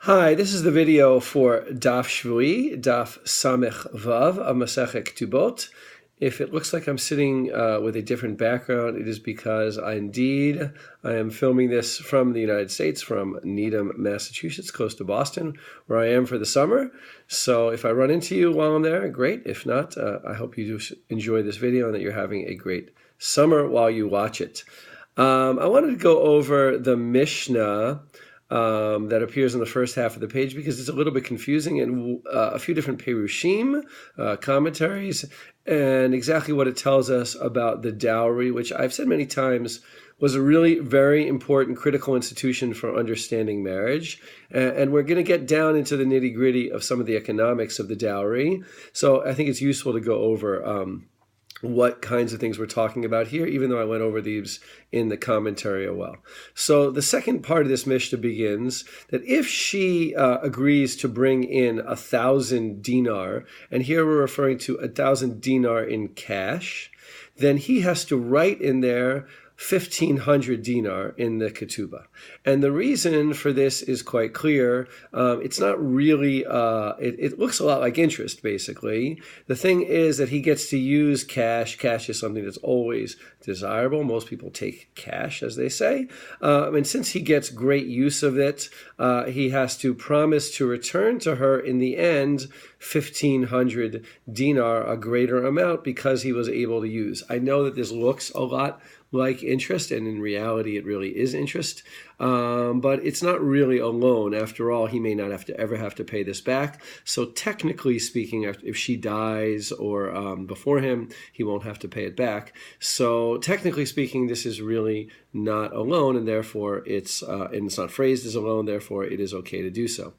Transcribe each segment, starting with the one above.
Hi, this is the video for Daf Shevui, Daf Samekh Vav of Masechet Ketubot. If it looks like I'm sitting with a different background, it is because I am filming this from the United States, from Needham, Massachusetts, close to Boston, where I am for the summer. So if I run into you while I'm there, great. If not, I hope you do enjoy this video and that you're having a great summer while you watch it. I wanted to go over the Mishnah that appears in the first half of the page because it's a little bit confusing, and a few different perushim, commentaries, and exactly what it tells us about the dowry, which I've said many times was a really very important critical institution for understanding marriage. And we're going to get down into the nitty-gritty of some of the economics of the dowry. So I think it's useful to go over what kinds of things we're talking about here, even though I went over these in the commentary as well. So the second part of this Mishnah begins that if she agrees to bring in 1,000 dinar, and here we're referring to 1,000 dinar in cash, then he has to write in there 1,500 dinar in the ketubah. And the reason for this is quite clear. It's not really, it looks a lot like interest, basically. The thing is that he gets to use cash. Cash is something that's always desirable. Most people take cash, as they say. And since he gets great use of it, he has to promise to return to her in the end 1,500 dinar, a greater amount, because he was able to use. I know that this looks a lot like interest, and in reality it really is interest, but it's not really a loan. After all, he may not ever have to pay this back. So technically speaking, if she dies or before him, he won't have to pay it back. So technically speaking, this is really not a loan, and therefore it's not phrased as a loan, therefore it is okay to do so.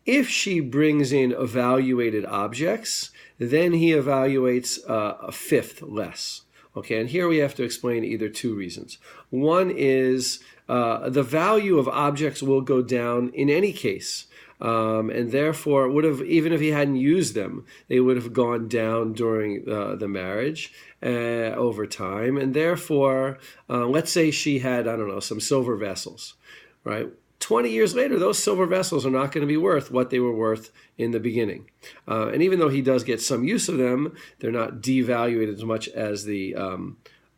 If she brings in evaluated objects, then he evaluates a fifth less. Okay, and here we have to explain either two reasons. One is the value of objects will go down in any case. And therefore, even if he hadn't used them, they would have gone down during the marriage over time. And therefore, let's say she had, I don't know, some silver vessels, right? 20 years later, those silver vessels are not going to be worth what they were worth in the beginning. And even though he does get some use of them, they're not devalued as much as the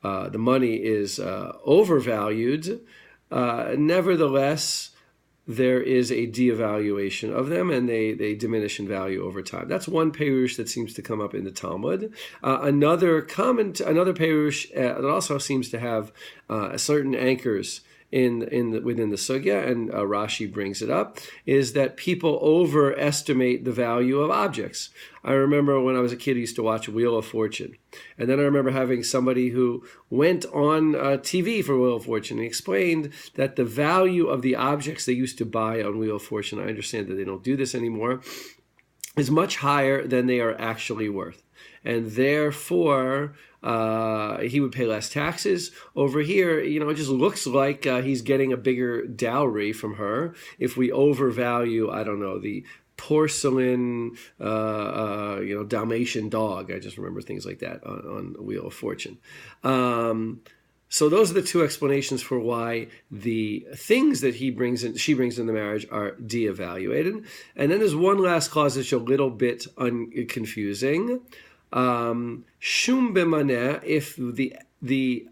money is overvalued. Nevertheless, there is a de-evaluation of them, and they diminish in value over time. That's one perush that seems to come up in the Talmud. Another perush that also seems to have certain anchors within the sugya, and Rashi brings it up, is that people overestimate the value of objects. I remember when I was a kid, I used to watch Wheel of Fortune. And then I remember having somebody who went on TV for Wheel of Fortune and explained that the value of the objects they used to buy on Wheel of Fortune, I understand that they don't do this anymore, is much higher than they are actually worth. And therefore, he would pay less taxes. Over here, it just looks like he's getting a bigger dowry from her. If we overvalue, I don't know, the porcelain, Dalmatian dog. I just remember things like that on Wheel of Fortune. So those are the two explanations for why the things that she brings in the marriage are de-evaluated. And then there's one last clause that's a little bit confusing. Shum b'maneh, if the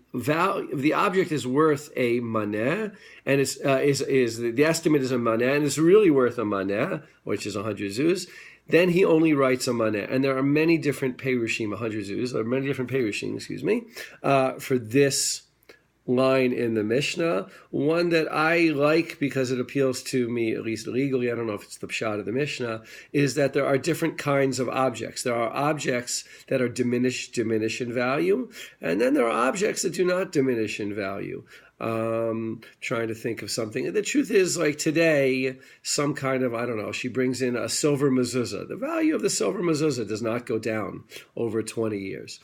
object is worth a maneh, and the estimate is a maneh, and it's really worth a maneh, which is 100 zuz, then he only writes a maneh. And there are many different perushim, 100 zuz, there are many different perushim, for this line in the Mishnah. One that I like because it appeals to me, at least legally, I don't know if it's the pshat of the Mishnah, is that there are different kinds of objects. There are objects that are diminish in value, and then there are objects that do not diminish in value. Trying to think of something. The truth is, like today, some kind of, I don't know, she brings in a silver mezuzah. The value of the silver mezuzah does not go down over 20 years.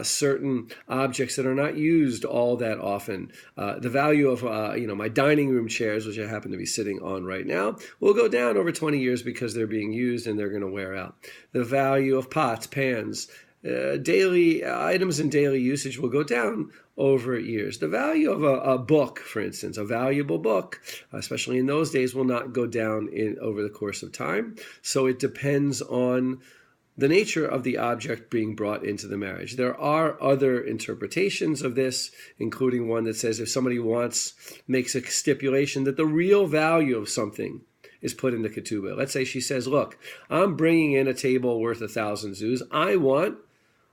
Certain objects that are not used all that often, the value of, my dining room chairs, which I happen to be sitting on right now, will go down over 20 years because they're being used and they're going to wear out. The value of pots, pans, daily items in daily usage will go down over years. The value of a book, for instance, a valuable book, especially in those days, will not go down over the course of time. So it depends on the nature of the object being brought into the marriage. There are other interpretations of this, including one that says if somebody makes a stipulation that the real value of something is put in the ketubah. Let's say she says, look, I'm bringing in a table worth 1,000 zuz. I want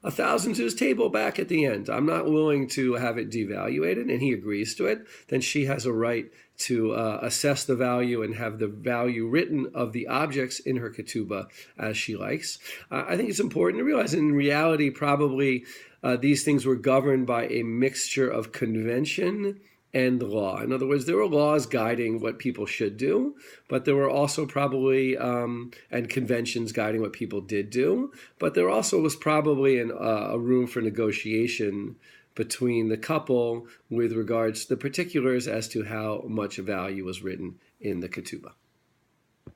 1,000 zuz table back at the end. I'm not willing to have it devaluated, and he agrees to it. Then she has a right to assess the value and have the value written of the objects in her ketubah as she likes. I think it's important to realize in reality probably these things were governed by a mixture of convention and law. In other words, there were laws guiding what people should do, but there were also probably, and conventions guiding what people did do, but there also was probably a room for negotiation between the couple with regards to the particulars as to how much value was written in the ketubah.